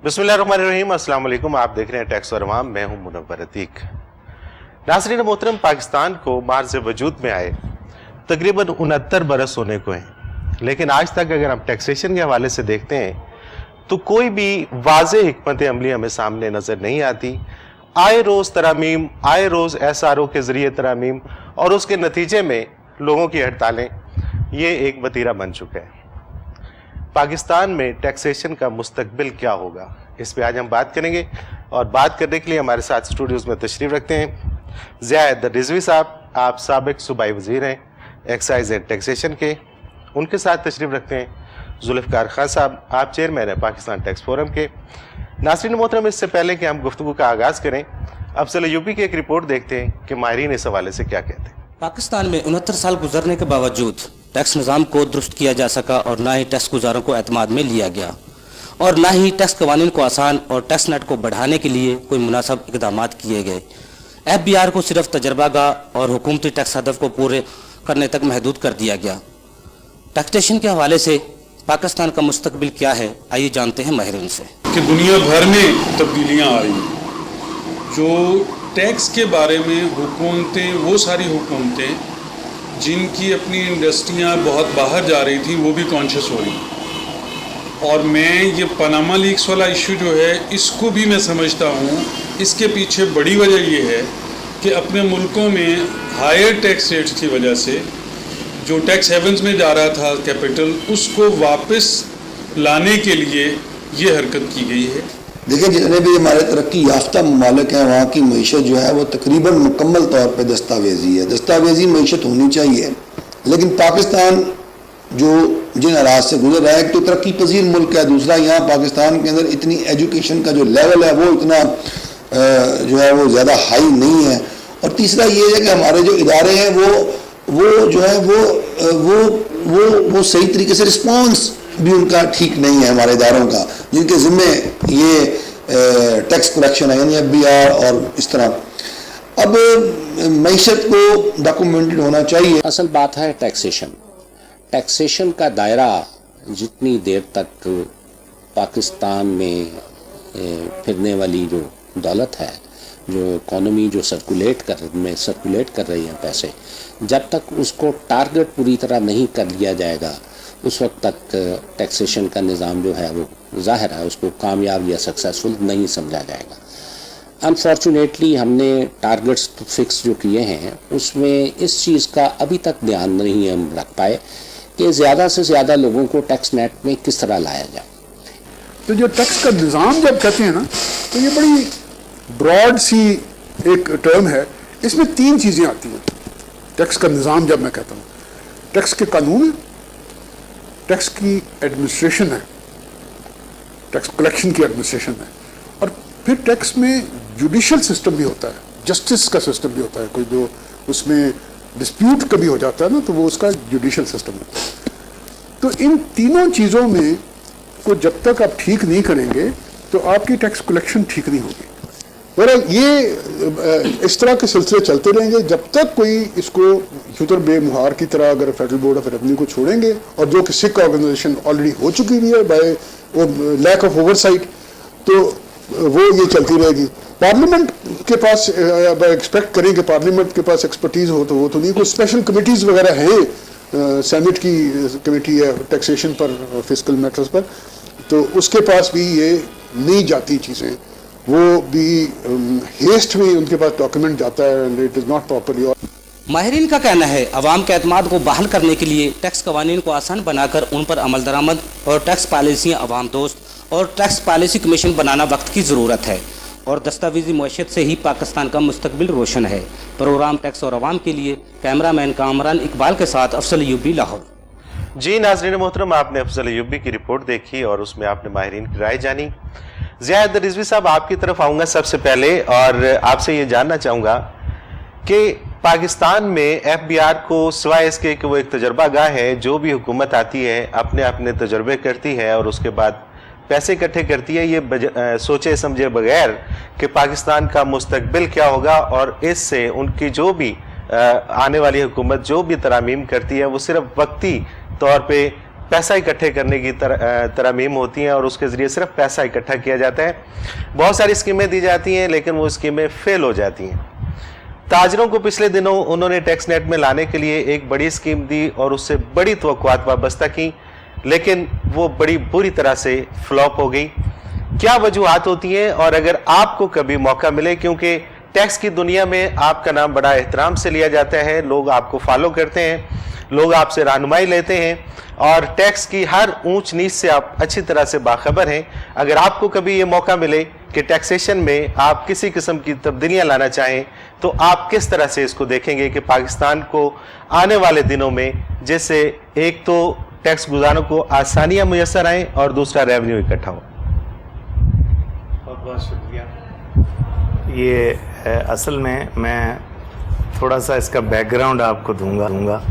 बिस्मिल्लाहिर्रहमानिर्रहीम, अस्सलाम वालेकुम। आप देख रहे हैं टैक्स और अवाम, मैं हूं मुनव्वर अतीक। नाज़रीन मोहतरम, पाकिस्तान को मार्ज़ वजूद में आए तकरीबन 69 बरस होने को हैं, लेकिन आज तक अगर हम टैक्सेशन के हवाले से देखते हैं तो कोई भी वाज़े हिकमत अमली हमें सामने नज़र नहीं आती। आए रोज़ तरामीम, आए रोज़ SRO के ज़रिए तरामीम और उसके नतीजे में लोगों की हड़तालें, ये एक वतीरा बन चुका है। पाकिस्तान में टैक्सेशन का मुस्तकबिल क्या होगा, इस पे आज हम बात करेंगे। और बात करने के लिए हमारे साथ स्टूडियोज़ में तशरीफ़ रखते हैं ज़िया हैदर रिजवी साहब। आप साबिक सूबाई वज़ीर हैं एक्साइज़ एंड टैक्सेशन के। उनके साथ तशरीफ़ रखते हैं जुल्फ़िकार खान साहब, आप चेयरमैन हैं पाकिस्तान टैक्स फोरम के। नाज़रीन मोहतरम, इससे पहले कि हम गुफ्तगू का आगाज़ करें, अफजल यूपी की एक रिपोर्ट देखते हैं कि माहिरीन इस हवाले से क्या कहते हैं। पाकिस्तान में 69 साल गुजरने के बावजूद टैक्स निज़ाम को दुरुस्त किया जा सका और ना ही टैक्स गुजारों को एतमाद में लिया गया और ना ही टैक्स कवानीन को आसान और टैक्स नेट को बढ़ाने के लिए कोई मुनासिब इक़दाम किए गए। FBR को सिर्फ तजर्बागाह और हुकूमती टैक्स हदफ को पूरे करने तक महदूद कर दिया गया। टैक्सेशन के हवाले से पाकिस्तान का मुस्तकबिल क्या है, आइए जानते हैं माहिरीन से। कि दुनिया भर में तब्दीलियाँ आ रही हैं। जो टैक्स के बारे में हुकूमतें, वो सारी हुकूमतें जिनकी अपनी इंडस्ट्रियाँ बहुत बाहर जा रही थी, वो भी कॉन्शियस हो रही। और मैं ये पनामा लीक्स वाला इशू जो है, इसको भी मैं समझता हूँ, इसके पीछे बड़ी वजह ये है कि अपने मुल्कों में हायर टैक्स रेट्स की वजह से जो टैक्स हेवन्स में जा रहा था कैपिटल, उसको वापस लाने के लिए ये हरकत की गई है। देखिए, जितने भी हमारे तरक्की याफ्ता ममालिक हैं, वहाँ की मीशत जो है वो तकरीबन मुकम्मल तौर पर दस्तावेज़ी है। दस्तावेज़ी मीशत होनी चाहिए, लेकिन पाकिस्तान जो जिन हालात से गुजर रहा है, एक तो तरक्की पजीर मुल्क है, दूसरा यहाँ पाकिस्तान के अंदर इतनी एजुकेशन का जो लेवल है वो इतना जो है वो ज़्यादा हाई नहीं है, और तीसरा ये है कि हमारे जो इदारे हैं वो जो है वो सही तरीके से रिस्पॉन्स भी उनका ठीक नहीं है हमारे इदारों का, जिनके ज़िम्मे ये टैक्स कलेक्शन है, यानी FBR और इस तरह। अब मईशत को डॉक्यूमेंटेड होना चाहिए। असल बात है टैक्सेशन का दायरा जितनी देर तक पाकिस्तान में फिरने वाली जो दौलत है, जो इकॉनमी जो सर्कुलेट कर रही है पैसे, जब तक उसको टारगेट पूरी तरह नहीं कर लिया जाएगा, उस वक्त तक टैक्सेशन का निज़ाम जो है वो ज़ाहिर है उसको कामयाब या सक्सेसफुल नहीं समझा जाएगा। अनफॉर्चुनेटली हमने टारगेट्स फिक्स जो किए हैं उसमें इस चीज़ का अभी तक ध्यान नहीं हम रख पाए कि ज़्यादा से ज़्यादा लोगों को टैक्स नेट में किस तरह लाया जाए। तो जो टैक्स का निज़ाम जब कहते हैं ना, तो ये बड़ी ब्रॉड सी एक टर्म है। इसमें 3 चीज़ें आती हैं। टैक्स का निज़ाम जब मैं कहता हूँ, टैक्स के कानून, टैक्स की एडमिनिस्ट्रेशन है, टैक्स कलेक्शन की एडमिनिस्ट्रेशन है, और फिर टैक्स में जुडिशल सिस्टम भी होता है, जस्टिस का सिस्टम भी होता है। कोई जो उसमें डिस्प्यूट कभी हो जाता है ना, तो वो उसका जुडिशल सिस्टम होता है। तो इन तीनों चीज़ों में को जब तक आप ठीक नहीं करेंगे तो आपकी टैक्स कलेक्शन ठीक नहीं होगी। बहरहाल ये इस तरह के सिलसिले चलते रहेंगे जब तक कोई इसको यूतर बेमुहार की तरह अगर फेडरल बोर्ड ऑफ रेवेन्यू को छोड़ेंगे, और जो कि सिख ऑर्गेनाइजेशन ऑलरेडी हो चुकी हुई है बाय लैक ऑफ ओवरसाइट, तो वो ये चलती रहेगी। पार्लियामेंट के पास एक्सपेक्ट करें कि पार्लियामेंट के पास एक्सपर्टीज़ हो तो वो तो नहीं। कोई स्पेशल कमेटीज़ वगैरह हैं, सेनेट की कमेटी है टैक्सेशन पर, फिस्कल मैटर्स पर, तो उसके पास भी ये नहीं जाती चीज़ें, वो भी हेस्ट में उनके पास डॉक्यूमेंट जाता है and it is not properly. माहिरीन का कहना है अवाम के एतमाद को बहाल करने के लिए टैक्स कवानीन को आसान बनाकर उन पर अमल दरामद और टैक्स पॉलिसियाँ अवाम दोस्त और टैक्स पॉलिसी कमीशन बनाना वक्त की ज़रूरत है, और दस्तावेजी मुआशत से ही पाकिस्तान का मुस्तकबिल रोशन है। प्रोग्राम टैक्स और अवाम के लिए कैमरामैन कामरान इकबाल के साथ अफजल यूबी, लाहौर। जी नाज़रीन मोहतरम, आपने अफजल यूबी की रिपोर्ट देखी और उसमें आपने माहिरीन की राय जानी। ज़िया हैदर रिजवी साहब, आपकी तरफ आऊँगा सबसे पहले और आपसे ये जानना चाहूँगा कि पाकिस्तान में FBR को सिवाय इसके कि वो एक तजर्बागाह है, जो भी हुकूमत आती है अपने अपने तजर्बे करती है और उसके बाद पैसे इकट्ठे करती है, ये सोचे समझे बगैर कि पाकिस्तान का मुस्तकबिल क्या होगा, और इससे उनकी जो भी आने वाली हुकूमत जो भी तरामीम करती है वो सिर्फ वक्ती तौर पे पैसा इकट्ठे करने की तरमीम होती हैं और उसके ज़रिए सिर्फ पैसा इकट्ठा किया जाता है। बहुत सारी स्कीमें दी जाती हैं लेकिन वो स्कीमें फेल हो जाती हैं। ताजरों को पिछले दिनों उन्होंने टैक्स नेट में लाने के लिए एक बड़ी स्कीम दी और उससे बड़ी तवक्कुआत वाबस्ता की, लेकिन वो बड़ी बुरी तरह से फ्लॉप हो गई। क्या वजूहात होती हैं? और अगर आपको कभी मौका मिले, क्योंकि टैक्स की दुनिया में आपका नाम बड़ा एहतराम से लिया जाता है, लोग आपको फॉलो करते हैं, लोग आपसे रहनुमाई लेते हैं और टैक्स की हर ऊंच नीच से आप अच्छी तरह से बाखबर हैं। अगर आपको कभी ये मौका मिले कि टैक्सेशन में आप किसी किस्म की तब्दीलियां लाना चाहें, तो आप किस तरह से इसको देखेंगे कि पाकिस्तान को आने वाले दिनों में जैसे एक तो टैक्स गुजारों को आसानियां मुयसर आएँ और दूसरा रेवेन्यू इकट्ठा हो? बहुत बहुत शुक्रिया। ये असल में मैं थोड़ा सा इसका बैकग्राउंड आपको दूंगा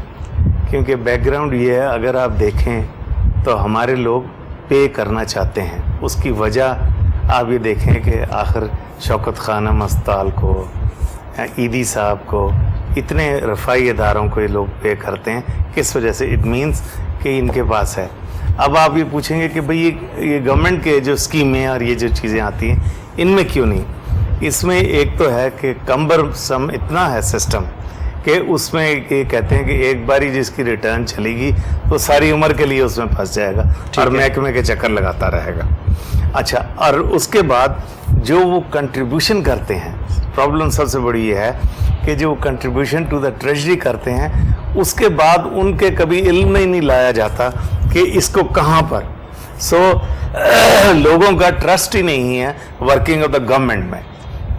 क्योंकि बैकग्राउंड ये है, अगर आप देखें तो हमारे लोग पे करना चाहते हैं। उसकी वजह आप ये देखें कि आखिर शौकत खानम अस्पताल को, ईदी साहब को, इतने रफ़ाई इदारों को ये लोग पे करते हैं, किस वजह से? इट मीन्स कि इनके पास है। अब आप ये पूछेंगे कि भाई ये गवर्नमेंट के जो स्कीमें और ये जो चीज़ें आती हैं इनमें क्यों नहीं? इसमें एक तो है कि कम्बरसम इतना है सिस्टम कि उसमें ये कहते हैं कि एक बारी जिसकी रिटर्न चलेगी तो सारी उम्र के लिए उसमें फंस जाएगा और महकमे के चक्कर लगाता रहेगा। अच्छा, और उसके बाद जो वो कंट्रीब्यूशन करते हैं, प्रॉब्लम सबसे बड़ी ये है कि जो कंट्रीब्यूशन टू द ट्रेजरी करते हैं उसके बाद उनके कभी इल्म में ही नहीं लाया जाता कि इसको कहाँ पर। लोगों का ट्रस्ट ही नहीं है वर्किंग ऑफ द गवर्नमेंट में,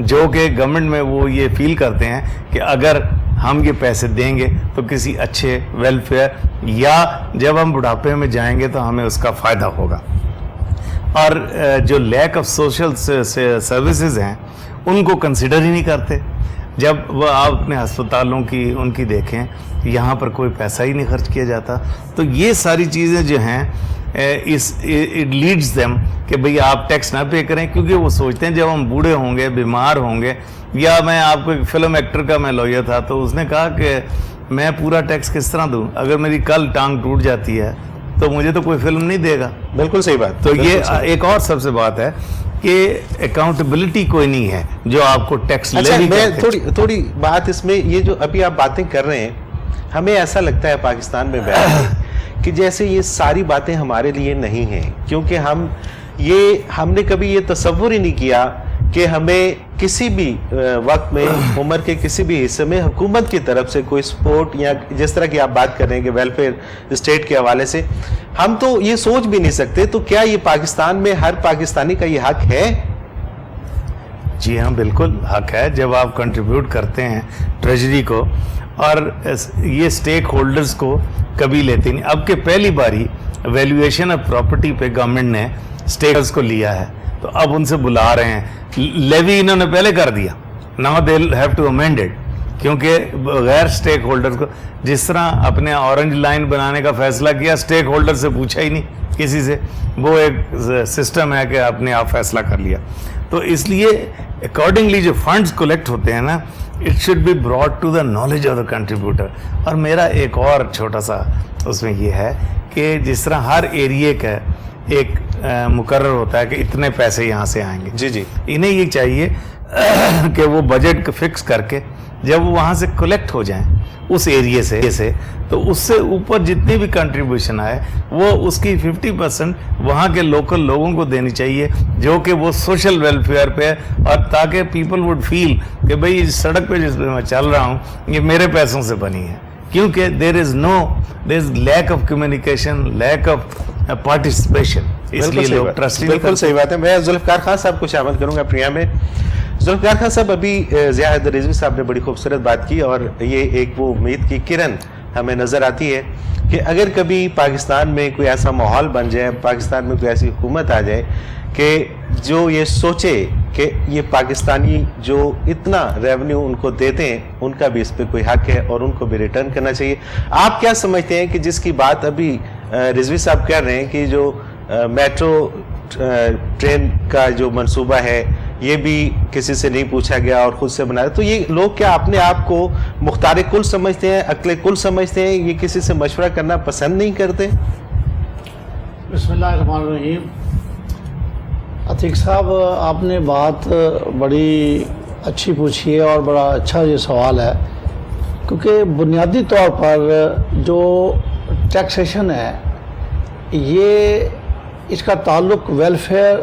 जो कि गवर्नमेंट में वो ये फील करते हैं कि अगर हम ये पैसे देंगे तो किसी अच्छे वेलफेयर या जब हम बुढ़ापे में जाएंगे तो हमें उसका फ़ायदा होगा। और जो लैक ऑफ सोशल सर्विसेज हैं उनको कंसिडर ही नहीं करते। जब वो आप अपने अस्पतालों की उनकी देखें, यहाँ पर कोई पैसा ही नहीं खर्च किया जाता। तो ये सारी चीज़ें जो हैं इट लीड्स देम कि भई आप टैक्स ना पे करें, क्योंकि वो सोचते हैं जब हम बूढ़े होंगे, बीमार होंगे। या मैं आपको एक फिल्म एक्टर का मैं लॉयर था, तो उसने कहा कि मैं पूरा टैक्स किस तरह दूं, अगर मेरी कल टांग टूट जाती है तो मुझे तो कोई फिल्म नहीं देगा। बिल्कुल सही बात। तो ये एक और सबसे बात है कि अकाउंटेबिलिटी कोई नहीं है जो आपको टैक्स अच्छा, लेवी मैं थोड़ी बात इसमें, ये जो अभी आप बातें कर रहे हैं, हमें ऐसा लगता है पाकिस्तान में बैठ कि जैसे ये सारी बातें हमारे लिए नहीं हैं, क्योंकि हमने कभी ये तसव्वुर ही नहीं किया कि हमें किसी भी वक्त में उम्र के किसी भी हिस्से में हुकूमत की तरफ से कोई सपोर्ट, या जिस तरह की आप बात कर रहे हैं कि वेलफेयर स्टेट के हवाले से, हम तो ये सोच भी नहीं सकते। तो क्या ये पाकिस्तान में हर पाकिस्तानी का ये हक है? जी हाँ, बिल्कुल हक है। जब आप कंट्रीब्यूट करते हैं ट्रेजरी को, और ये स्टेक होल्डर्स को कभी लेते नहीं। अब के पहली बारी वैल्यूएशन ऑफ प्रॉपर्टी पे गवर्नमेंट ने स्टेक होल्डर्स को लिया है, तो अब उनसे बुला रहे हैं। लेवी इन्होंने पहले कर दिया, now they have to amend it, क्योंकि गैर स्टेक होल्डर्स को, जिस तरह अपने ऑरेंज लाइन बनाने का फैसला किया, स्टेक होल्डर से पूछा ही नहीं किसी से, वो एक सिस्टम है कि आपने आप फैसला कर लिया। तो इसलिए अकॉर्डिंगली जो फंड्स कलेक्ट होते हैं ना, it should be brought to the knowledge of the contributor. और मेरा एक और छोटा सा उसमें ये है कि जिस तरह हर एरिए का एक मुकर्रर होता है कि इतने पैसे यहाँ से आएंगे, जी जी, इन्हें ये चाहिए कि वो बजट फिक्स करके जब वो वहाँ से कलेक्ट हो जाएं उस एरिए से, तो उससे ऊपर जितनी भी कंट्रीब्यूशन आए वो उसकी 50% वहाँ के लोकल लोगों को देनी चाहिए, जो कि वो सोशल वेलफेयर पे, और ताकि पीपल वुड फील कि भाई इस सड़क पे जिस पे मैं चल रहा हूँ ये मेरे पैसों से बनी है। क्योंकि there is lack of communication, lack of participation, इसलिए लोग ट्रस्ट। बिल्कुल सही बात है। मैं जुल्फ़िकार खान साहब को शामिल करूंगा प्रिया में। जुल्फ़िकार खान साहब, अभी ज़िया हैदर रिजवी साहब ने बड़ी खूबसूरत बात की, और ये एक वो उम्मीद की किरण हमें नज़र आती है कि अगर कभी पाकिस्तान में कोई ऐसा माहौल बन जाए, पाकिस्तान में कोई ऐसी हुकूमत आ जाए कि जो ये सोचे कि ये पाकिस्तानी जो इतना रेवेन्यू उनको देते हैं उनका भी इस पर कोई हक है और उनको भी रिटर्न करना चाहिए। आप क्या समझते हैं कि जिसकी बात अभी रिजवी साहब कह रहे हैं कि जो मेट्रो ट्रेन का जो मंसूबा है ये भी किसी से नहीं पूछा गया और खुद से बनाया, तो ये लोग क्या अपने आप को मुख्तार कुल समझते हैं, अक्ल कुल समझते हैं, ये किसी से मशवरा करना पसंद नहीं करते? बिस्मिल्लाहिर्रहमानिर्रहीम। अतीक साहब, आपने बात बड़ी अच्छी पूछी है और बड़ा अच्छा ये सवाल है, क्योंकि बुनियादी तौर पर जो टैक्सेशन है ये इसका ताल्लुक वेलफेयर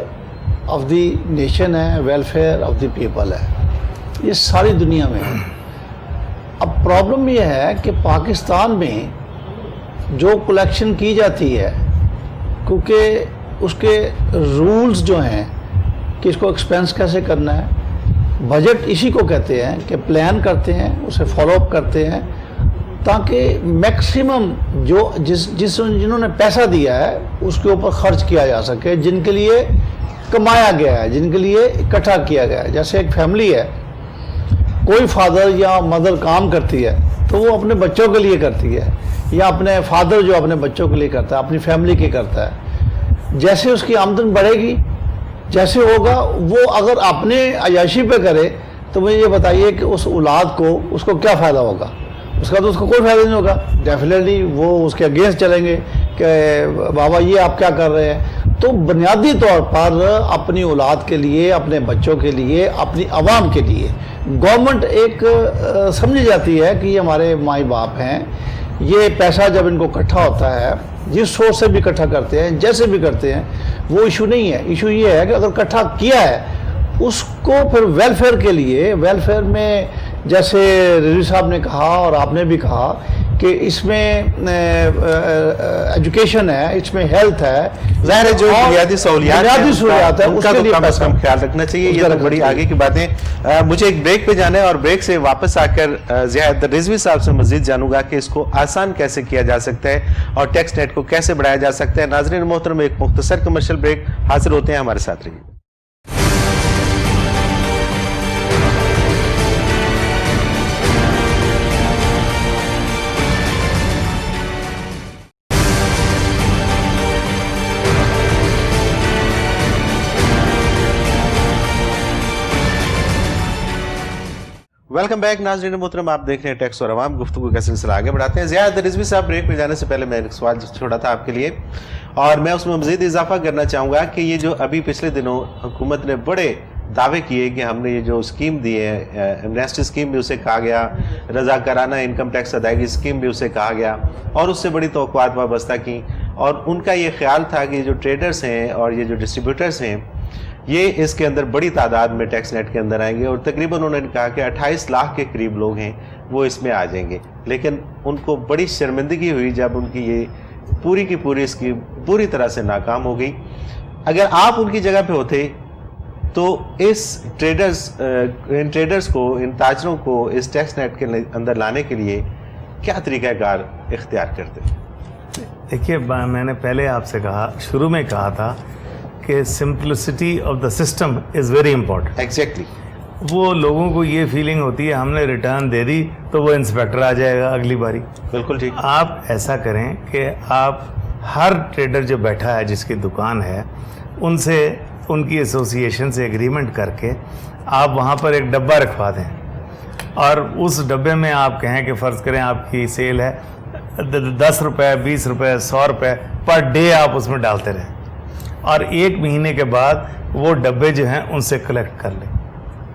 ऑफ द नेशन है, वेलफेयर ऑफ द पीपल है, ये सारी दुनिया में है। अब प्रॉब्लम ये है कि पाकिस्तान में जो कलेक्शन की जाती है, क्योंकि उसके रूल्स जो हैं कि इसको एक्सपेंस कैसे करना है, बजट इसी को कहते हैं कि प्लान करते हैं, उसे फॉलो अप करते हैं ताकि मैक्सिमम जो जिन्होंने पैसा दिया है उसके ऊपर खर्च किया जा सके, जिनके लिए कमाया गया है, जिनके लिए इकट्ठा किया गया है। जैसे एक फैमिली है, कोई फादर या मदर काम करती है तो वो अपने बच्चों के लिए करती है, या अपने फादर जो अपने बच्चों के लिए करता है, अपनी फैमिली के करता है। जैसे उसकी आमदन बढ़ेगी, जैसे होगा, वो अगर अपने अयाशी पे करे तो मुझे ये बताइए कि उस औलाद को उसको क्या फ़ायदा होगा? उसका तो उसको कोई फ़ायदा नहीं होगा। डेफिनेटली वो उसके अगेंस्ट चलेंगे कि बाबा ये आप क्या कर रहे हैं। तो बुनियादी तौर पर अपनी औलाद के लिए, अपने बच्चों के लिए, अपनी आवाम के लिए गवर्नमेंट एक समझी जाती है कि ये हमारे माई बाप हैं, ये पैसा जब इनको इकट्ठा होता है, जिस सोर्स से भी इकट्ठा करते हैं, जैसे भी करते हैं, वो इशू नहीं है। इशू ये है कि अगर इकट्ठा किया है उसको फिर वेलफेयर के लिए, वेलफेयर में जैसे रिजवी साहब ने कहा और आपने भी कहा कि इसमें एजुकेशन है, इसमें हेल्थ है, ज़ाहिर है जो बुनियादी सहूलियात है उनका तो कम से कम ख्याल रखना चाहिए। ये तो बड़ी आगे की बातें। मुझे एक ब्रेक पे जाना है और ब्रेक से वापस आकर ज़ियाद रिजवी साहब से मजीद जानूंगा कि इसको आसान कैसे किया जा सकता है और टैक्स नेट को कैसे बढ़ाया जा सकता है। नाज़रीन मोहतरम, एक मुख्तसर कमर्शियल ब्रेक, हाजिर होते हैं, हमारे साथ रहिए। वेलकम बैक नाज़रीन मोहतरम, आप देख रहे हैं टैक्स और अवाम, गुफ्तगू का सिलसिला आगे बढ़ाते हैं। ज़ियाद रिजवी साहब, ब्रेक में जाने से पहले मैं एक सवाल छोड़ा था आपके लिए और मैं उसमें मज़ीद इजाफा करना चाहूँगा कि ये जो अभी पिछले दिनों हुकूमत ने बड़े दावे किए कि हमने ये जो स्कीम दी है, एमनेस्टी स्कीम भी उसे कहा गया, रज़ाकाराना इनकम टैक्स अदायगी स्कीम भी उसे कहा गया, और उससे बड़ी तवक्कुआत वाबस्ता की, और उनका ये ख्याल था कि जो ट्रेडर्स हैं और ये जो डिस्ट्रीब्यूटर्स हैं ये इसके अंदर बड़ी तादाद में टैक्स नेट के अंदर आएंगे, और तकरीबन उन्होंने कहा कि 28 लाख के करीब लोग हैं वो इसमें आ जाएंगे। लेकिन उनको बड़ी शर्मिंदगी हुई जब उनकी ये पूरी की पूरी स्कीम पूरी तरह से नाकाम हो गई। अगर आप उनकी जगह पे होते तो इस इन ट्रेडर्स को, इन ताजरों को इस टैक्स नेट के अंदर लाने के लिए क्या तरीक़ाकार इख्तियार करते? देखिए, मैंने पहले आपसे कहा, शुरू में कहा था कि simplicity of the system is very important. Exactly. वो लोगों को ये फीलिंग होती है हमने रिटर्न दे दी तो वो इंस्पेक्टर आ जाएगा अगली बारी। बिल्कुल ठीक। आप ऐसा करें कि आप हर ट्रेडर जो बैठा है, जिसकी दुकान है, उनसे, उनकी एसोसिएशन से एग्रीमेंट करके आप वहाँ पर एक डब्बा रखवा दें, और उस डब्बे में आप कहें कि फ़र्ज़ करें आपकी सेल है 10 रुपये, 20 रुपये, 100 रुपये पर डे आप उसमें डालते रहें, और 1 महीने के बाद वो डब्बे जो हैं उनसे कलेक्ट कर लें।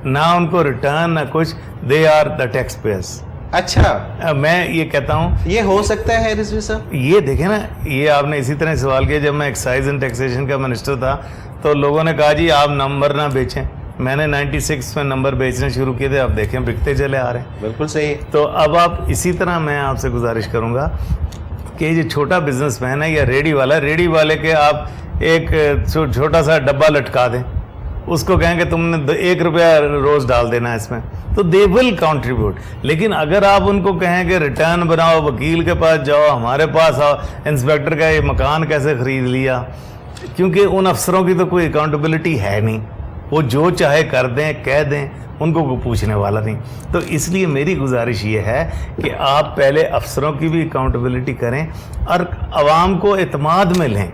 ना उनको रिटर्न ना कुछ, they are the taxpayers. अच्छा, मैं ये कहता हूँ ये हो सकता है रिजवी साहब? ये देखें ना, ये आपने इसी तरह सवाल किया जब मैं एक्साइज एंड टैक्सेशन का मिनिस्टर था, तो लोगों ने कहा जी आप नंबर ना बेचें। मैंने 96 में नंबर बेचने शुरू किए थे, आप देखें बिकते चले आ रहे हैं। बिल्कुल सही। तो अब आप इसी तरह, मैं आपसे गुजारिश करूँगा कि जो छोटा बिजनेसमैन है या रेडी वाले के आप एक छोटा सा डब्बा लटका दें, उसको कहें कि तुमने 1 रुपया रोज़ डाल देना इसमें, तो दे विल कंट्रीब्यूट। लेकिन अगर आप उनको कहें कि रिटर्न बनाओ, वकील के पास जाओ, हमारे पास आओ, इंस्पेक्टर का ये मकान कैसे ख़रीद लिया, क्योंकि उन अफसरों की तो कोई अकाउंटेबिलिटी है नहीं, वो जो चाहे कर दें, कह दें, उनको कोई पूछने वाला नहीं। तो इसलिए मेरी गुजारिश ये है कि आप पहले अफसरों की भी अकाउंटेबिलिटी करें और आवाम को एतमाद में लें,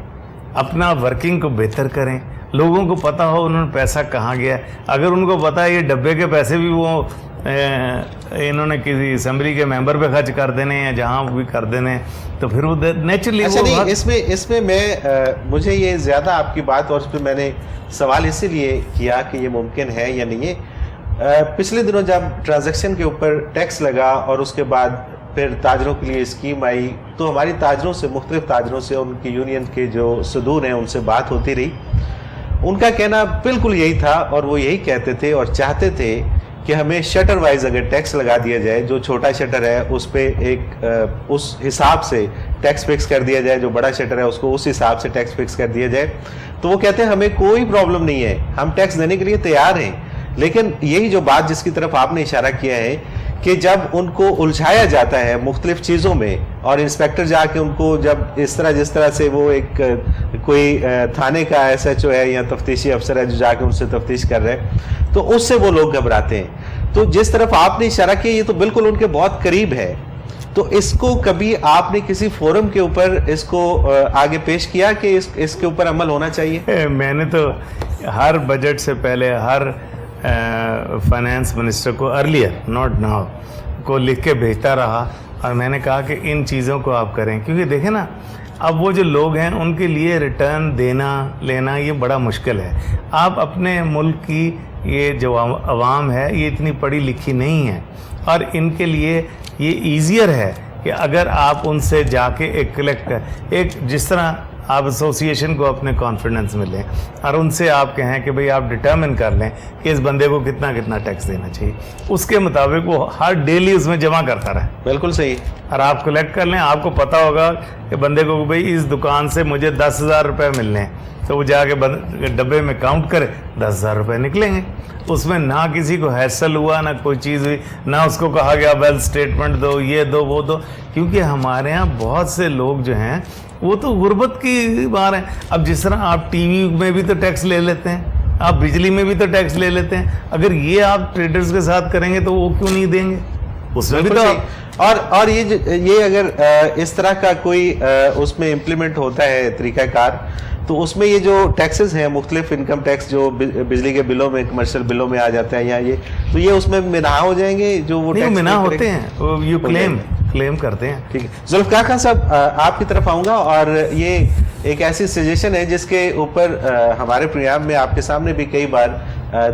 अपना वर्किंग को बेहतर करें, लोगों को पता हो उन्होंने पैसा कहाँ गया। अगर उनको पता है ये डब्बे के पैसे भी वो इन्होंने किसी असम्बली के मेंबर पे खर्च कर देने या जहाँ भी कर देने, तो फिर वो नेचुरली अच्छा नहीं, इसमें मैं मुझे ये ज़्यादा आपकी बात और उस पर मैंने सवाल इसीलिए किया कि ये मुमकिन है या नहीं है। पिछले दिनों जब ट्रांजैक्शन के ऊपर टैक्स लगा और उसके बाद फिर ताजरों के लिए स्कीम आई, तो हमारी ताजरों से, मुख्तलिफ ताजरों से, उनकी यूनियन के जो सदूर हैं उनसे बात होती रही। उनका कहना बिल्कुल यही था और वो यही कहते थे और चाहते थे कि हमें शटर वाइज अगर टैक्स लगा दिया जाए, जो छोटा शटर है उस पे एक उस हिसाब से टैक्स फिक्स कर दिया जाए, जो बड़ा शटर है उसको उस हिसाब से टैक्स फिक्स कर दिया जाए, तो वो कहते हैं हमें कोई प्रॉब्लम नहीं है, हम टैक्स देने के लिए तैयार हैं। लेकिन यही जो बात जिसकी तरफ आपने इशारा किया है कि जब उनको उलझाया जाता है मुख्तलिफ चीज़ों में और इंस्पेक्टर जाके उनको जब जिस तरह से वो एक कोई थाने का SHO है या तफ्तीशी अफसर है जो जाके उनसे तफ्तीश कर रहे हैं, तो उससे वो लोग घबराते हैं। तो जिस तरफ आपने इशारा किया ये तो बिल्कुल उनके बहुत करीब है, तो इसको कभी आपने किसी फोरम के ऊपर इसको आगे पेश किया कि इसके ऊपर अमल होना चाहिए? मैंने तो हर बजट से पहले हर फाइनेंस मिनिस्टर को अर्लियर, नॉट नाउ, को लिख के भेजता रहा और मैंने कहा कि इन चीज़ों को आप करें, क्योंकि देखें ना अब वो जो लोग हैं उनके लिए रिटर्न देना लेना ये बड़ा मुश्किल है। आप अपने मुल्क की ये जो अवाम है ये इतनी पढ़ी लिखी नहीं है और इनके लिए ये ईज़ियर है कि अगर आप उनसे जाके एक कलेक्ट कर, एक जिस तरह आप एसोसिएशन को अपने कॉन्फिडेंस में लें और उनसे आप कहें कि भाई आप डिटर्मिन कर लें कि इस बंदे को कितना कितना टैक्स देना चाहिए, उसके मुताबिक वो हर डेली उसमें जमा करता रहे। बिल्कुल सही। और आप कलेक्ट कर लें, आपको पता होगा कि बंदे को भाई इस दुकान से मुझे 10,000 रुपये मिलने हैं, तो वो जाके डब्बे में काउंट करे 10,000 रुपये निकलेंगे। उसमें ना किसी को हैसल हुआ, ना कोई चीज़ हुई, ना उसको कहा गया वेल्थ स्टेटमेंट दो, ये दो, वो दो, क्योंकि हमारे यहाँ बहुत से लोग जो हैं वो तो गुर्बत की बार है। अब जिस तरह आप टीवी में भी तो टैक्स ले लेते हैं, आप बिजली में भी तो टैक्स ले लेते हैं, अगर ये आप ट्रेडर्स के साथ करेंगे तो वो क्यों नहीं देंगे? उसमें भी तो और ये अगर इस तरह का कोई उसमें इम्प्लीमेंट होता है तरीक़ाकार, तो उसमें ये जो टैक्सेस हैं, मुख्तलिफ इनकम टैक्स जो बिजली के बिलों में, कमर्शियल बिलों में आ जाता है, या ये तो ये उसमें मिना हो जाएंगे जो वो टैक्स मिना होते हैं, यू क्लेम करते हैं। ठीक है, जुल्फ़िकार खान साहब आपकी तरफ आऊँगा और ये एक ऐसी सजेशन है जिसके ऊपर हमारे प्रोग्राम में आपके सामने भी कई बार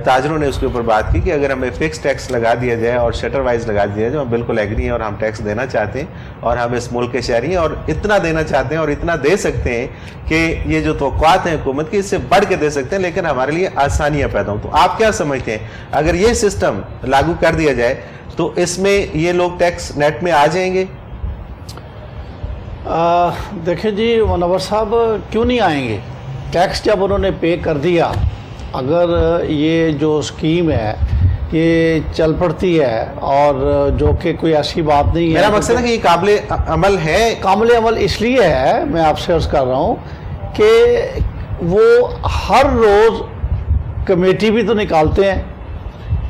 ताजरों ने उसके ऊपर बात की कि अगर हमें फिक्स टैक्स लगा दिया जाए और शटर वाइज लगा दिया जाए, हम बिल्कुल एग्री हैं और हम टैक्स देना चाहते हैं और हम इस मुल्क के शहरी हैं और इतना देना चाहते हैं और इतना दे सकते हैं कि ये जो तवक्कुआत हैं हुकूमत की इससे बढ़ के दे सकते हैं, लेकिन हमारे लिए आसानियाँ पैदा हों। तो आप क्या समझते हैं अगर ये सिस्टम लागू कर दिया जाए तो इसमें ये लोग टैक्स नेट में आ जाएंगे? देखिए जी मुनव्वर साहब, क्यों नहीं आएंगे? टैक्स जब उन्होंने पे कर दिया, अगर ये जो स्कीम है ये चल पड़ती है और जो कि कोई ऐसी बात नहीं है, मेरा मकसद है कि ये काबिल अमल है। काबिल अमल इसलिए है, मैं आपसे अर्ज़ कर रहा हूँ कि वो हर रोज़ कमेटी भी तो निकालते हैं।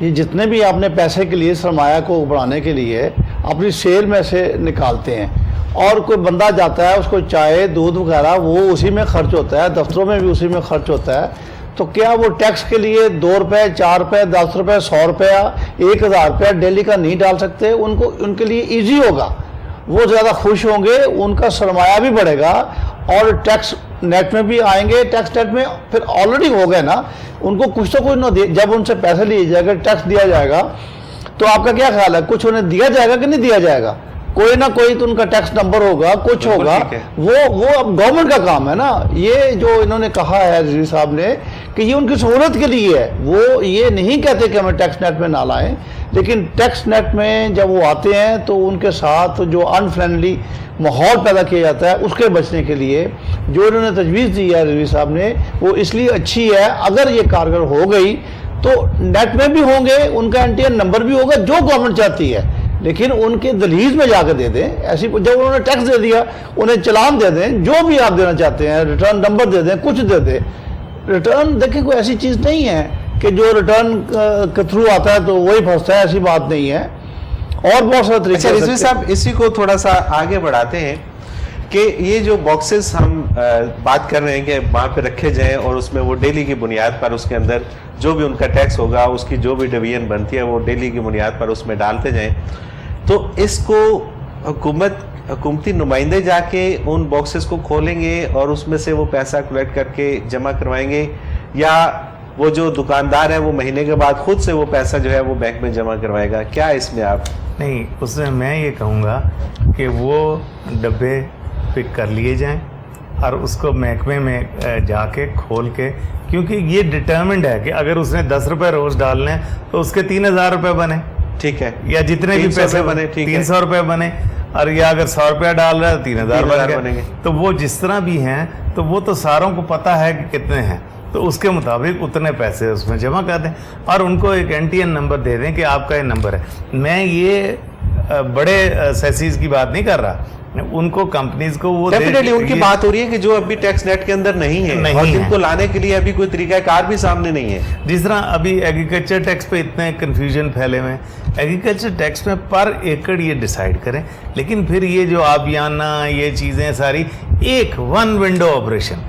ये जितने भी आपने पैसे के लिए, सरमाया को बढ़ाने के लिए अपनी सेल में से निकालते हैं, और कोई बंदा जाता है उसको चाय दूध वगैरह वो उसी में खर्च होता है, दफ्तरों में भी उसी में खर्च होता है, तो क्या वो टैक्स के लिए 2 रुपये, 4 रुपये, 10 रुपये, 100 रुपया, 1,000 रुपया डेली का नहीं डाल सकते? उनके लिए ईजी होगा, वो ज़्यादा खुश होंगे, उनका सरमाया भी बढ़ेगा और टैक्स नेट में भी आएंगे। टैक्स नेट में फिर ऑलरेडी हो गए ना, उनको कुछ तो कुछ ना दिए, जब उनसे पैसे लिए जाएगा, टैक्स दिया जाएगा, तो आपका क्या ख्याल है कुछ उन्हें दिया जाएगा कि नहीं दिया जाएगा? कोई ना कोई तो उनका टैक्स नंबर होगा, कुछ होगा। वो अब गवर्नमेंट का काम है ना। ये जो इन्होंने कहा है रिजवी साहब ने कि ये उनकी सहूलत के लिए है, वो ये नहीं कहते कि हमें टैक्स नेट में ना लाएं, लेकिन टैक्स नेट में जब वो आते हैं तो उनके साथ जो अनफ्रेंडली माहौल पैदा किया जाता है उसके बचने के लिए जो इन्होंने तजवीज़ दी है रिजवी साहब ने, वो इसलिए अच्छी है। अगर ये कारगर हो गई तो नेट में भी होंगे, उनका NTN नंबर भी होगा जो गवर्नमेंट चाहती है, लेकिन उनके दलीज में जाकर दे दें। ऐसी जब उन्होंने टैक्स दे दिया, उन्हें चलान दे दें, जो भी आप देना चाहते हैं, रिटर्न नंबर दे दें, कुछ दे दें। रिटर्न देखिए कोई ऐसी चीज़ नहीं है कि जो रिटर्न के थ्रू आता है तो वही फंसता है, ऐसी बात नहीं है। और बहुत सारे तरीके। रिजवी साहब, इसी को थोड़ा सा आगे बढ़ाते हैं کہ یہ جو باکسز ہم بات کر رہے ہیں کہ وہاں پہ رکھے جائیں اور اس میں وہ ڈیلی کی بنیاد پر اس کے اندر جو بھی ان کا ٹیکس ہوگا اس کی جو بھی ڈویژن بنتی ہے وہ ڈیلی کی بنیاد پر اس میں ڈالتے جائیں، تو اس کو حکومتی نمائندے جا کے ان باکسز کو کھولیں گے اور اس میں سے وہ پیسہ کلیکٹ کر کے جمع کروائیں گے، یا وہ جو دکاندار ہے وہ مہینے کے بعد خود سے وہ پیسہ جو ہے وہ بینک میں جمع کروائے گا؟ کیا اس میں آپ؟ نہیں، اس میں میں یہ کہوں گا کہ وہ ڈبے پک کر لیے جائیں اور اس کو محکمے میں جا کے کھول کے، کیونکہ یہ ڈٹرمنڈ ہے کہ اگر اس نے 10 روپے روز ڈالنے تو اس کے 3000 روپے بنے، ٹھیک ہے، یا جتنے بھی پیسے بنے 300 روپے بنے، اور یا اگر 100 روپیہ ڈال رہا ہے 3000 بنے گے۔ تو وہ جس طرح بھی ہیں تو وہ تو ساروں کو پتہ ہے کہ کتنے ہیں، تو اس کے مطابق اتنے پیسے اس میں جمع کر دیں اور ان کو ایک NTN نمبر دے دیں کہ آپ کا یہ نمبر ہے۔ میں یہ بڑے سیسیز کی بات نہیں کر رہا، ان کو کمپنیز کو وہ ڈیفینیٹلی ان کی بات ہو رہی ہے کہ جو ابھی ٹیکس نیٹ کے اندر نہیں ہے اور جن کو لانے کے لیے ابھی کوئی طریقہ کار بھی سامنے نہیں ہے۔ جس طرح ابھی ایگریکلچر ٹیکس پہ اتنے کنفیوژن پھیلے ہوئے ہیں، ایگریکلچر ٹیکس میں پر ایکڑ یہ ڈیسائیڈ کریں، لیکن پھر یہ جو آبیانہ یہ چیزیں ساری ایک ون ونڈو آپریشن،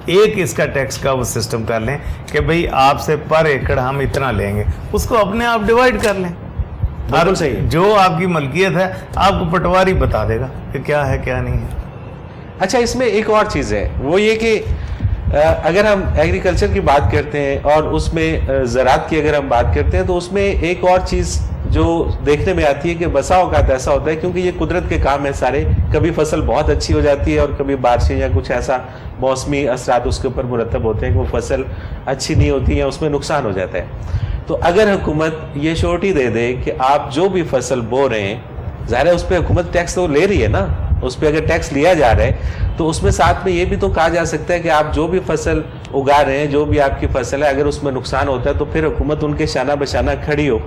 ایک اس کا ٹیکس کا وہ سسٹم کر لیں کہ بھئی آپ سے پر ایکڑ ہم اتنا لیں گے، اس کو اپنے آپ ڈیوائڈ کر لیں، بالکل صحیح، جو آپ کی ملکیت ہے آپ کو پٹواری بتا دے گا کہ کیا ہے کیا نہیں ہے۔ اچھا، اس میں ایک اور چیز ہے، وہ یہ کہ اگر ہم ایگریکلچر کی بات کرتے ہیں اور اس میں زراعت کی اگر ہم بات کرتے ہیں تو اس میں ایک اور چیز جو دیکھنے میں آتی ہے کہ بسا اوقات ایسا ہوتا ہے، کیونکہ یہ قدرت کے کام ہے سارے، کبھی فصل بہت اچھی ہو جاتی ہے اور کبھی بارشیں یا کچھ ایسا موسمی اثرات اس کے اوپر مرتب ہوتے ہیں کہ وہ فصل اچھی نہیں ہوتی یا اس میں نقصان ہو جاتا ہے۔ تو اگر حکومت یہ شورٹی دے دے کہ آپ جو بھی فصل بو رہے ہیں، ظاہر ہے اس پہ حکومت ٹیکس تو لے رہی ہے نا، اس پہ اگر ٹیکس لیا جا رہا ہے تو اس میں ساتھ میں یہ بھی تو کہا جا سکتا ہے کہ آپ جو بھی فصل اگا رہے ہیں، جو بھی آپ کی فصل ہے، اگر اس میں نقصان ہوتا ہے تو پھر حکومت ان کے شانہ بشانہ کھڑی ہو۔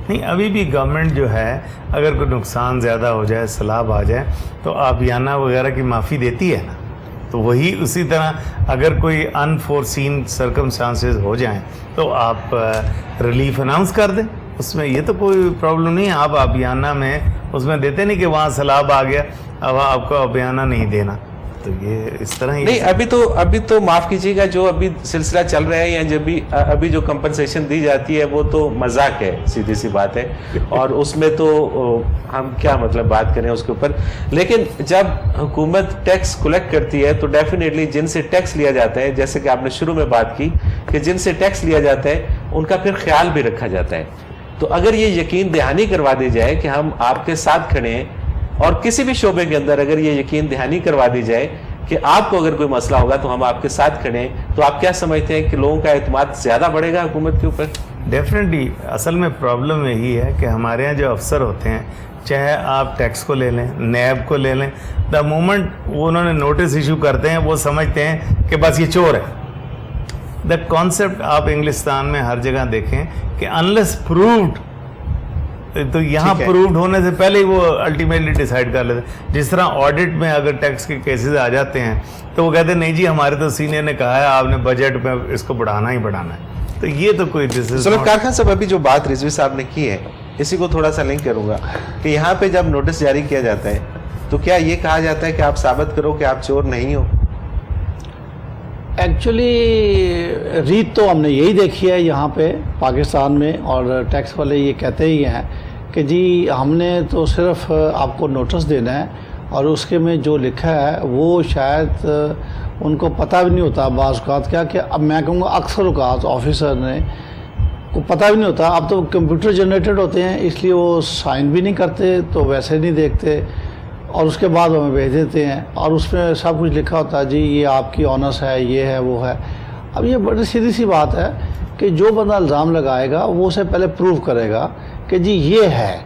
نہیں، ابھی بھی گورنمنٹ جو ہے اگر کوئی نقصان زیادہ ہو جائے، سیلاب آ جائے تو آبیانہ وغیرہ کی معافی دیتی ہے نا، تو وہی اسی طرح اگر کوئی انفورسین سرکمسٹانسز ہو جائیں تو آپ ریلیف اناؤنس کر دیں، اس میں یہ تو کوئی پرابلم نہیں ہے۔ آپ آبیانہ میں اس میں دیتے نہیں کہ وہاں سیلاب آ گیا اب آپ کو آبیانہ نہیں دینا، تو یہ اس طرح ہی نہیں، ابھی تو معاف کیجیے گا، جو ابھی سلسلہ چل رہا ہے یا جب بھی ابھی جو کمپنسیشن دی جاتی ہے وہ تو مذاق ہے، سیدھی سی بات ہے، اور اس میں تو ہم کیا مطلب بات کریں اس کے اوپر۔ لیکن جب حکومت ٹیکس کلیکٹ کرتی ہے تو ڈیفینیٹلی جن سے ٹیکس لیا جاتا ہے، جیسے کہ آپ نے شروع میں بات کی کہ جن سے ٹیکس لیا جاتا ہے ان کا پھر خیال بھی رکھا جاتا ہے۔ تو اگر یہ یقین دہانی کروا دی جائے کہ ہم آپ کے ساتھ کھڑے ہیں، اور کسی بھی شعبے کے اندر اگر یہ یقین دہانی کروا دی جائے کہ آپ کو اگر کوئی مسئلہ ہوگا تو ہم آپ کے ساتھ کھڑے ہیں، تو آپ کیا سمجھتے ہیں کہ لوگوں کا اعتماد زیادہ بڑھے گا حکومت کے اوپر؟ ڈیفینیٹلی۔ اصل میں پرابلم یہی ہے کہ ہمارے یہاں جو افسر ہوتے ہیں، چاہے آپ ٹیکس کو لے لیں، نیب کو لے لیں، دا مومنٹ وہ انہوں نے نوٹس ایشو کرتے ہیں وہ سمجھتے ہیں کہ بس یہ چور ہے۔ دا کانسیپٹ آپ انگلستان میں ہر جگہ دیکھیں کہ انلیس پرووڈ، تو یہاں پرووڈ ہونے سے پہلے ہی وہ الٹیمیٹلی ڈیسائیڈ کر لیتے ہیں۔ جس طرح آڈٹ میں اگر ٹیکس کے کیسز آ جاتے ہیں تو وہ کہتے ہیں نہیں جی ہمارے تو سینئر نے کہا ہے آپ نے بجٹ میں اس کو بڑھانا ہی بڑھانا ہے، تو یہ تو کوئی سلوکار خان صاحب ابھی جو بات رضوی صاحب نے کی ہے اسی کو تھوڑا سا لنک کروں گا کہ یہاں پہ جب نوٹس جاری کیا جاتا ہے تو کیا یہ کہا جاتا ہے کہ آپ ثابت کرو کہ آپ چور نہیں ہو؟ ایکچولی ریت تو ہم نے یہی دیکھی ہے یہاں پہ پاکستان میں، اور ٹیکس والے یہ کہتے ہی ہیں کہ جی ہم نے تو صرف آپ کو نوٹس دینا ہے، اور اس کے میں جو لکھا ہے وہ شاید ان کو پتہ بھی نہیں ہوتا بعض اوقات، کیا کہ اب میں کہوں گا اکثر اوقات آفیسر نے کو پتہ بھی نہیں ہوتا۔ اب تو کمپیوٹر جنریٹڈ ہوتے ہیں، اس لیے وہ سائن بھی نہیں کرتے، تو ویسے نہیں دیکھتے، اور اس کے بعد ہمیں بھیج دیتے ہیں، اور اس میں سب کچھ لکھا ہوتا ہے جی یہ آپ کی آنرس ہے، یہ ہے وہ ہے۔ اب یہ بڑی سیدھی سی بات ہے کہ جو بندہ الزام لگائے گا وہ اسے پہلے پروو کرے گا کہ جی یہ ہے،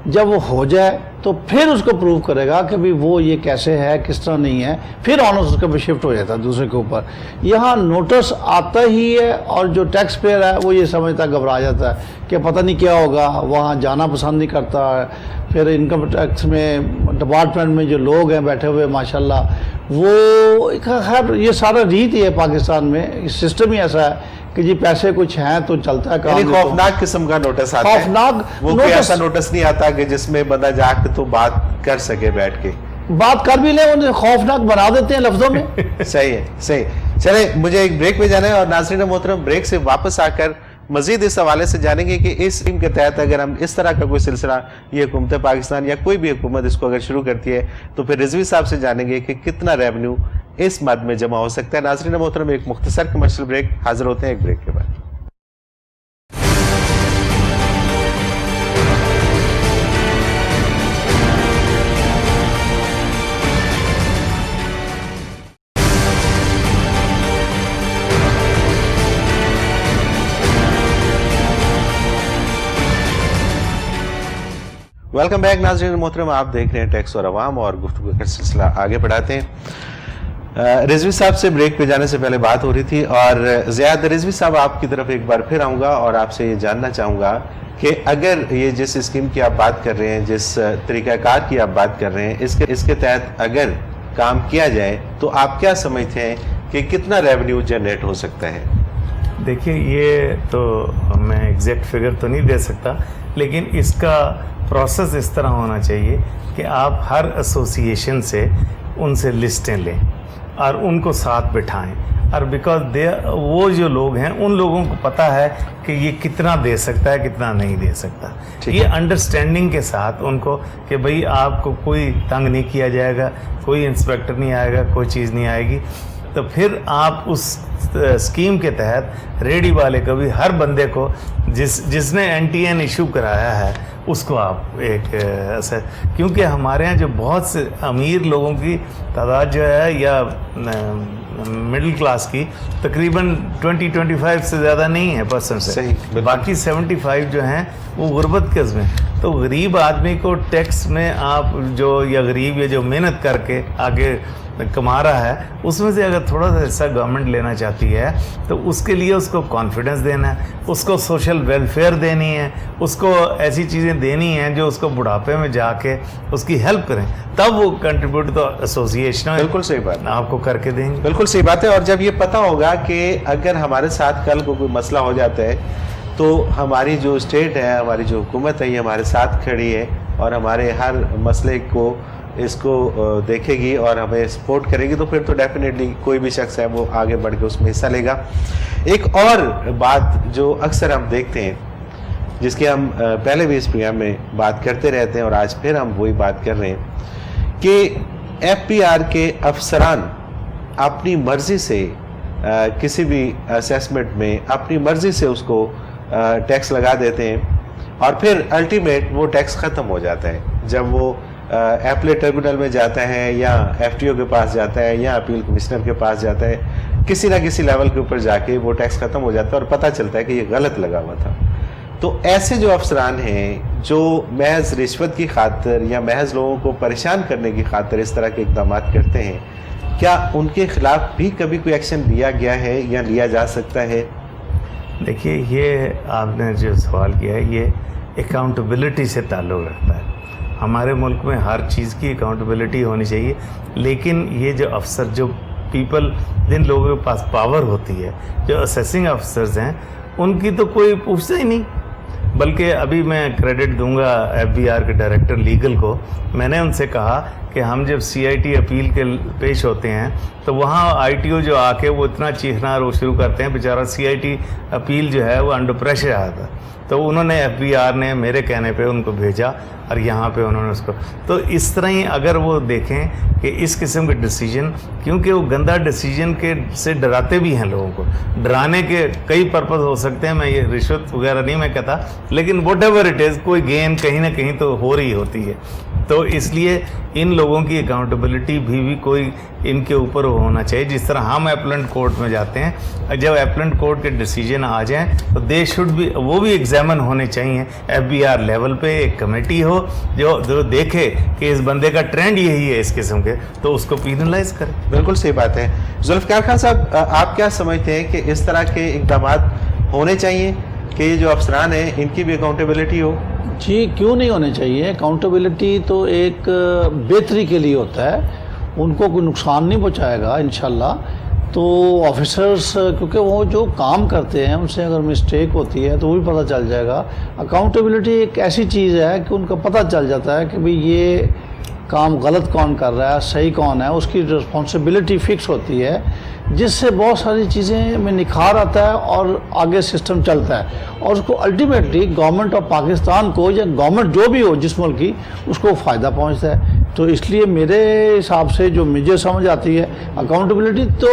جب وہ ہو جائے تو پھر اس کو پروو کرے گا کہ بھی وہ یہ کیسے ہے، کس طرح نہیں ہے، پھر آنرس اس کے پہ شفٹ ہو جاتا ہے دوسرے کے اوپر۔ یہاں نوٹس آتا ہی ہے اور جو ٹیکس پیئر ہے وہ یہ سمجھتا گھبرا جاتا ہے کہ پتہ نہیں کیا ہوگا، وہاں جانا پسند نہیں کرتا ہے۔ پھر انکم ٹیکس میں ڈپارٹمنٹ میں جو لوگ ہیں بیٹھے ہوئے ماشاءاللہ، وہ خیر یہ سارا ریت ہی ہے پاکستان میں، سسٹم ہی ایسا ہے کہ جی پیسے کچھ ہیں تو چلتا ہے کام۔ یعنی خوفناک قسم کا نوٹس آتا ہے، وہ کوئی ایسا نوٹس نہیں آتا کہ جس میں بندہ جا کے تو بات کر سکے بیٹھ کے۔ बात कर भी लें उन्हें खौफनाक बना देते हैं लफ्जों में। सही है, सही। चले, मुझे एक ब्रेक पे जाना है और नाज़रीन मोहतरम ब्रेक से वापस आकर मजीद इस हवाले से जानेंगे कि इस स्कीम के तहत अगर हम इस तरह का कोई सिलसिला ये हुकूमत पाकिस्तान या कोई भी हुकूमत इसको अगर शुरू करती है तो फिर रिजवी साहब से जानेंगे कि कितना रेवेन्यू इस मद में जमा हो सकता है। नाज़रीन मोहतरम एक मुख्तसर कमर्शियल ब्रेक, हाजिर होते हैं एक ब्रेक के बाद। वेलकम बैक नाज़रीन मोहतरम, आप देख रहे हैं टैक्स और अवाम और गुफ्तगू का सिलसिला आगे बढ़ाते हैं। रिजवी साहब से ब्रेक पे जाने से पहले बात हो रही थी और ज़ियाद, रिजवी साहब आपकी तरफ एक बार फिर आऊँगा और आपसे ये जानना चाहूँगा कि अगर ये जिस स्कीम की आप बात कर रहे हैं, जिस तरीक़ाकार की आप बात कर रहे हैं, इसके तहत अगर काम किया जाए तो आप क्या समझते हैं कि कितना रेवेन्यू जनरेट हो सकता है? देखिए, ये तो मैं एग्जैक्ट फिगर तो नहीं दे सकता, लेकिन इसका प्रोसेस इस तरह होना चाहिए कि आप हर एसोसिएशन से उनसे लिस्टें लें और उनको साथ बिठाएं, और बिकॉज वो जो लोग हैं उन लोगों को पता है कि ये कितना दे सकता है, कितना नहीं दे सकता। ये अंडरस्टैंडिंग के साथ उनको कि भाई आपको कोई तंग नहीं किया जाएगा, कोई इंस्पेक्टर नहीं आएगा, कोई चीज़ नहीं आएगी, तो फिर आप उस स्कीम के तहत रेडी वाले को भी, हर बंदे को जिसने NTN इशू कराया है उसको आप एक ऐसे, क्योंकि हमारे यहाँ जो बहुत से अमीर लोगों की तादाद जो है या मिडिल क्लास की तकरीबन 20-25 से ज़्यादा नहीं है परसेंट से, बाकी 75 जो हैं वो गुर्बत के उसमें। तो गरीब आदमी को टैक्स में आप जो, या गरीब या जो मेहनत करके आगे कमा रहा है, उसमें से अगर थोड़ा सा हिस्सा गवर्नमेंट लेना चाहती है तो उसके लिए उसको कॉन्फिडेंस देना है, उसको सोशल वेलफेयर देनी है, उसको ऐसी चीज़ें देनी हैं जो उसको बुढ़ापे में जाके उसकी हेल्प करें, तब वो कंट्रीब्यूट तो एसोसिएशन बिल्कुल सही बात आपको करके देंगे। बिल्कुल सही बात है। और जब ये पता होगा कि अगर हमारे साथ कल को कोई मसला हो जाता है तो हमारी जो स्टेट है, हमारी जो हुकूमत है, ये हमारे साथ खड़ी है और हमारे हर मसले को इसको देखेगी और हमें सपोर्ट करेगी, तो फिर तो डेफिनेटली कोई भी शख्स है वो आगे बढ़ के उसमें हिस्सा लेगा। एक और बात जो अक्सर हम देखते हैं, जिसकी हम पहले भी इस प्रोग्राम में बात करते रहते हैं और आज फिर हम वही बात कर रहे हैं कि FPR के अफसरान अपनी मर्ज़ी से किसी भी असेसमेंट में अपनी मर्ज़ी से उसको टैक्स लगा देते हैं और फिर अल्टीमेट वो टैक्स ख़त्म हो जाता है। जब वो एपलेट ट्रिब्यूनल में जाता है या FTO के पास जाता है या अपील कमिश्नर के पास जाता है, किसी ना किसी लेवल के ऊपर जाके वो टैक्स ख़त्म हो जाता है और पता चलता है कि ये गलत लगा हुआ था। तो ऐसे जो अफसरान हैं जो महज रिश्वत की खातिर या महज लोगों को परेशान करने की खातिर इस तरह के इक़दाम करते हैं, क्या उनके ख़िलाफ़ भी कभी कोई एक्शन लिया गया है या लिया जा सकता है? देखिए, ये आपने जो सवाल किया है ये अकाउंटेबिलिटी से ताल्लुक़ रखता है। हमारे मुल्क में हर चीज़ की अकाउंटेबिलिटी होनी चाहिए, लेकिन ये जो अफसर, जो पीपल, जिन लोगों के पास पावर होती है, जो असेसिंग अफसर्स हैं, उनकी तो कोई पूछता ही नहीं। बल्कि अभी मैं क्रेडिट दूंगा FBR के डायरेक्टर लीगल को, मैंने उनसे कहा कि हम जब CIT अपील के पेश होते हैं तो वहाँ ITO जो आके वो इतना चीखना वो शुरू करते हैं, बेचारा CIT अपील जो है वो अंडर प्रेशर आया था, तो उन्होंने FBR ने मेरे कहने पे उनको भेजा और यहाँ पे उन्होंने उसको, तो इस तरह ही अगर वो देखें कि इस किस्म के डिसीजन, क्योंकि वो गंदा डिसीजन के से डराते भी हैं लोगों को, डराने के कई पर्पस हो सकते हैं, मैं ये रिश्वत वगैरह नहीं मैं कहता, लेकिन वट एवर इट इज़ कोई गेन कहीं ना कहीं तो हो रही होती है। तो इसलिए इन लोगों की अकाउंटेबिलिटी भी कोई इनके ऊपर होना चाहिए। जिस तरह हम एपलेंट कोर्ट में जाते हैं, जब एपलेंट कोर्ट के डिसीजन आ जाएं तो दे शुड भी, वो भी एग्जामिन होने चाहिए। FBR लेवल पे एक कमेटी हो जो देखे कि इस बंदे का ट्रेंड यही है इस किस्म के, तो उसको पीनलाइज करे। बिल्कुल सही बात है। जुल्फ़िकार खान साहब, आप क्या समझते हैं कि इस तरह के इक़दाम होने चाहिए कि ये जो अफसरान हैं इनकी भी अकाउंटेबिलिटी हो? जी, क्यों नहीं होने चाहिए। अकाउंटेबिलिटी तो एक बेहतरी के लिए होता है, उनको कोई नुकसान नहीं पहुंचाएगा इंशाल्लाह। तो ऑफिसर्स, क्योंकि वो जो काम करते हैं उनसे अगर मिस्टेक होती है तो वो भी पता चल जाएगा। अकाउंटेबिलिटी एक ऐसी चीज़ है कि उनका पता चल जाता है कि भाई ये کام غلط کون کر رہا ہے، صحیح کون ہے، اس کی رسپانسبلٹی فکس ہوتی ہے، جس سے بہت ساری چیزیں میں نکھار آتا ہے اور آگے سسٹم چلتا ہے، اور اس کو الٹیمیٹلی گورنمنٹ آف پاکستان کو یا گورنمنٹ جو بھی ہو جس ملک کی، اس کو فائدہ پہنچتا ہے۔ تو اس لیے میرے حساب سے جو مجھے سمجھ آتی ہے، اکاؤنٹیبلٹی تو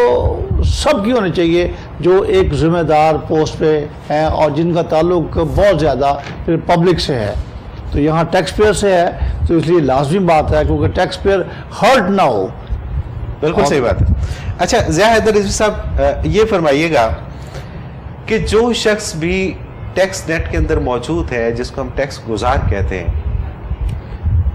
سب کی ہونی چاہیے جو ایک ذمہ دار پوسٹ پہ ہیں اور جن کا تعلق بہت زیادہ پھر پبلک سے ہے۔ تو یہاں ٹیکس پیئر سے ہے، تو اس لیے لازمی بات ہے کیونکہ ٹیکس پیئر ہرٹ نہ ہو۔ بالکل صحیح بات ہے۔ اچھا ضیاء حیدر رضوی صاحب، یہ فرمائیے گا کہ جو شخص بھی ٹیکس نیٹ کے اندر موجود ہے، جس کو ہم ٹیکس گزار کہتے ہیں،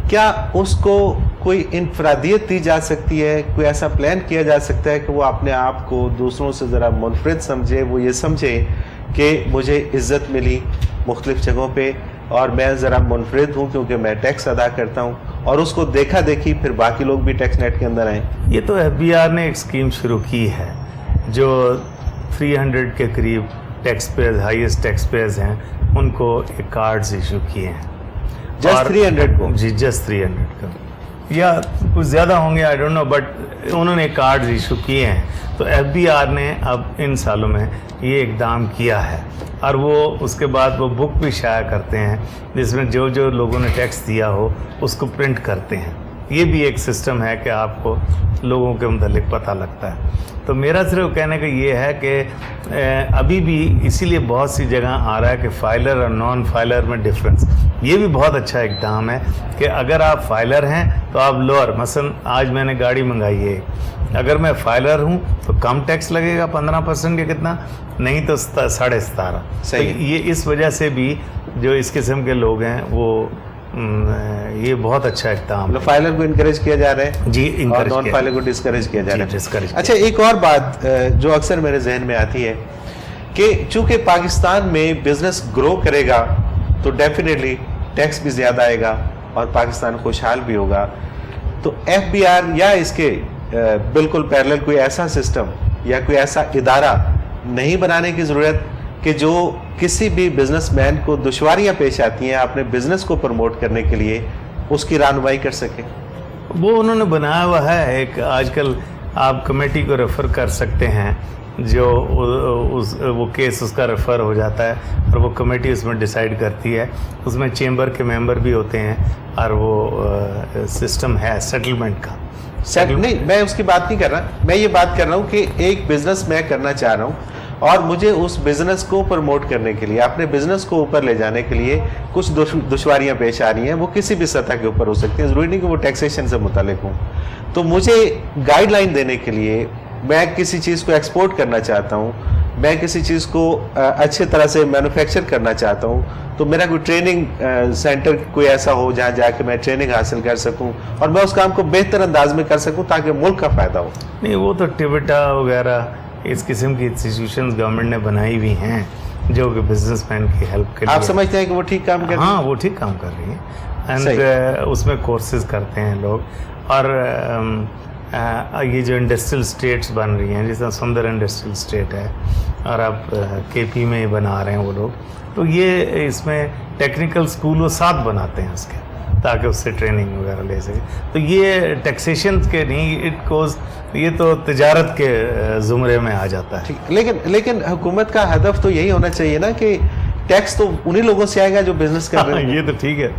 کیا اس کو کوئی انفرادیت دی جا سکتی ہے؟ کوئی ایسا پلان کیا جا سکتا ہے کہ وہ اپنے آپ کو دوسروں سے ذرا منفرد سمجھے، وہ یہ سمجھے کہ مجھے عزت ملی مختلف جگہوں پہ اور میں ذرا منفرد ہوں کیونکہ میں ٹیکس ادا کرتا ہوں، اور اس کو دیکھا دیکھی پھر باقی لوگ بھی ٹیکس نیٹ کے اندر آئیں؟ یہ تو ایف بی آر نے ایک اسکیم شروع کی ہے جو 300 کے قریب taxpayers, highest taxpayers ہیں، ان کو ایک کارڈز ایشو کیے ہیں۔ جسٹ 300 کو؟ جی جسٹ 300 کا، یا کچھ زیادہ ہوں گے آئی ڈونٹ نو، بٹ انہوں نے کارڈز ایشو کیے ہیں۔ تو ایف بی آر نے اب ان سالوں میں یہ اقدام کیا ہے، اور وہ اس کے بعد وہ بک بھی شائع کرتے ہیں جس میں جو جو لوگوں نے ٹیکس دیا ہو اس کو پرنٹ کرتے ہیں۔ یہ بھی ایک سسٹم ہے کہ آپ کو لوگوں کے متعلق پتہ لگتا ہے۔ تو میرا صرف کہنے کا یہ ہے کہ ابھی بھی اسی لیے بہت سی جگہ آ رہا ہے کہ فائلر اور نان فائلر میں ڈفرینس۔ یہ بھی بہت اچھا اقدام ہے کہ اگر آپ فائلر ہیں تو آپ لوور، مثلا آج میں نے گاڑی منگائی ہے، اگر میں فائلر ہوں تو کم ٹیکس لگے گا 15% یا کتنا، نہیں تو 17.5۔ صحیح۔ یہ اس وجہ سے بھی جو اس قسم کے لوگ ہیں وہ یہ بہت اچھا اقدام ہے۔ فائلر کو انکریج کیا جا رہا ہے جی، اور نان فائلر کو ڈسکریج کیا جا رہا ہے۔ ڈسکریج۔ اچھا ایک اور بات جو اکثر میرے ذہن میں آتی ہے کہ چونکہ پاکستان میں بزنس گرو کرے گا تو ڈیفینیٹلی ٹیکس بھی زیادہ آئے گا اور پاکستان خوشحال بھی ہوگا، تو ایف بی آر یا اس کے بالکل پیرلل کوئی ایسا سسٹم یا کوئی ایسا ادارہ نہیں بنانے کی ضرورت کہ جو کسی بھی بزنس مین کو دشواریاں پیش آتی ہیں اپنے بزنس کو پروموٹ کرنے کے لیے اس کی رہنمائی کر سکے؟ وہ انہوں نے بنایا ہوا ہے ایک، آج کل آپ کمیٹی کو ریفر کر سکتے ہیں، جو وہ کیس اس کا ریفر ہو جاتا ہے اور وہ کمیٹی اس میں ڈیسائیڈ کرتی ہے، اس میں چیمبر کے ممبر بھی ہوتے ہیں اور وہ سسٹم ہے سیٹلمنٹ کا۔ نہیں، میں اس کی بات نہیں کر رہا، میں یہ بات کر رہا ہوں کہ ایک بزنس میں کرنا چاہ رہا ہوں اور مجھے اس بزنس کو پروموٹ کرنے کے لیے، اپنے بزنس کو اوپر لے جانے کے لیے کچھ دشواریاں پیش آ رہی ہیں، وہ کسی بھی سطح کے اوپر ہو سکتی ہیں، ضروری نہیں کہ وہ ٹیکسیشن سے متعلق ہوں۔ تو مجھے گائیڈ لائن دینے کے لیے، میں کسی چیز کو ایکسپورٹ کرنا چاہتا ہوں، میں کسی چیز کو اچھے طرح سے مینوفیکچر کرنا چاہتا ہوں، تو میرا کوئی ٹریننگ سینٹر کوئی ایسا ہو جہاں جا کے میں ٹریننگ حاصل کر سکوں اور میں اس کام کو بہتر انداز میں کر سکوں تاکہ ملک کا فائدہ ہو۔ نہیں، وہ تو ٹیوٹا وغیرہ اس قسم کی انسٹیٹیوشنز گورنمنٹ نے بنائی ہوئی ہیں جو کہ بزنس مین کی ہیلپ کے لیے۔ آپ سمجھتے ہیں کہ وہ ٹھیک کام کر رہی ہیں؟ ہاں، وہ ٹھیک کام کر رہی ہیں، اینڈ اس میں کورسز کرتے ہیں لوگ، اور یہ جو انڈسٹریل اسٹیٹس بن رہی ہیں، جس طرح سندر انڈسٹریل اسٹیٹ ہے اور اب کے پی میں بنا رہے ہیں وہ لوگ، تو یہ اس میں ٹیکنیکل اسکول وہ ساتھ بناتے ہیں اس کے، تاکہ اس سے ٹریننگ وغیرہ لے سکے۔ تو یہ ٹیکسیشن کے نہیں، اٹ کوز، یہ تو تجارت کے زمرے میں آ جاتا ہے۔ لیکن حکومت کا ہدف تو یہی ہونا چاہیے نا کہ ٹیکس تو انہی لوگوں سے آئے گا جو بزنس کر رہے ہیں۔ یہ تو ٹھیک ہے،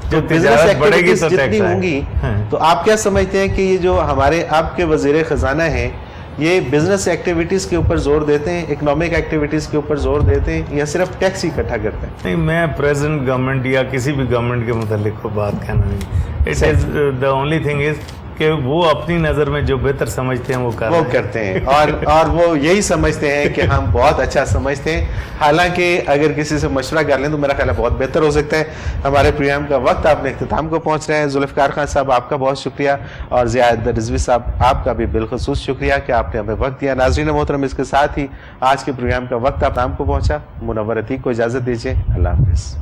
جو بزنس تجارت بڑھے گی ایکٹیویٹیز تو جتنی ٹیکس ہوں گی، آئے گا۔ تو آپ کیا سمجھتے ہیں کہ یہ جو ہمارے آپ کے وزیر خزانہ ہیں یہ بزنس ایکٹیویٹیز کے اوپر زور دیتے ہیں، اکنامک ایکٹیویٹیز کے اوپر زور دیتے ہیں، یا صرف ٹیکس ہی اکٹھا کرتے ہیں؟ نہیں، میں پریزنٹ گورنمنٹ یا کسی بھی گورنمنٹ کے متعلق کو بات کہنا نہیں، it is the only thing is کہ وہ اپنی نظر میں جو بہتر سمجھتے ہیں وہ کرتے ہیں اور وہ یہی سمجھتے ہیں کہ ہم بہت اچھا سمجھتے ہیں، حالانکہ اگر کسی سے مشورہ کر لیں تو میرا خیال ہے بہت بہتر ہو سکتا ہے۔ ہمارے پروگرام کا وقت آپ نے اختتام کو پہنچ رہے ہیں۔ ذوالفقار خان صاحب آپ کا بہت شکریہ، اور ضیاء حیدر رضوی صاحب آپ کا بھی بالخصوص شکریہ کہ آپ نے ہمیں وقت دیا۔ ناظرین محترم، اس کے ساتھ ہی آج کے پروگرام کا وقت آپ کو پہنچا۔ منور عتیق کو اجازت دیجیے، اللہ حافظ۔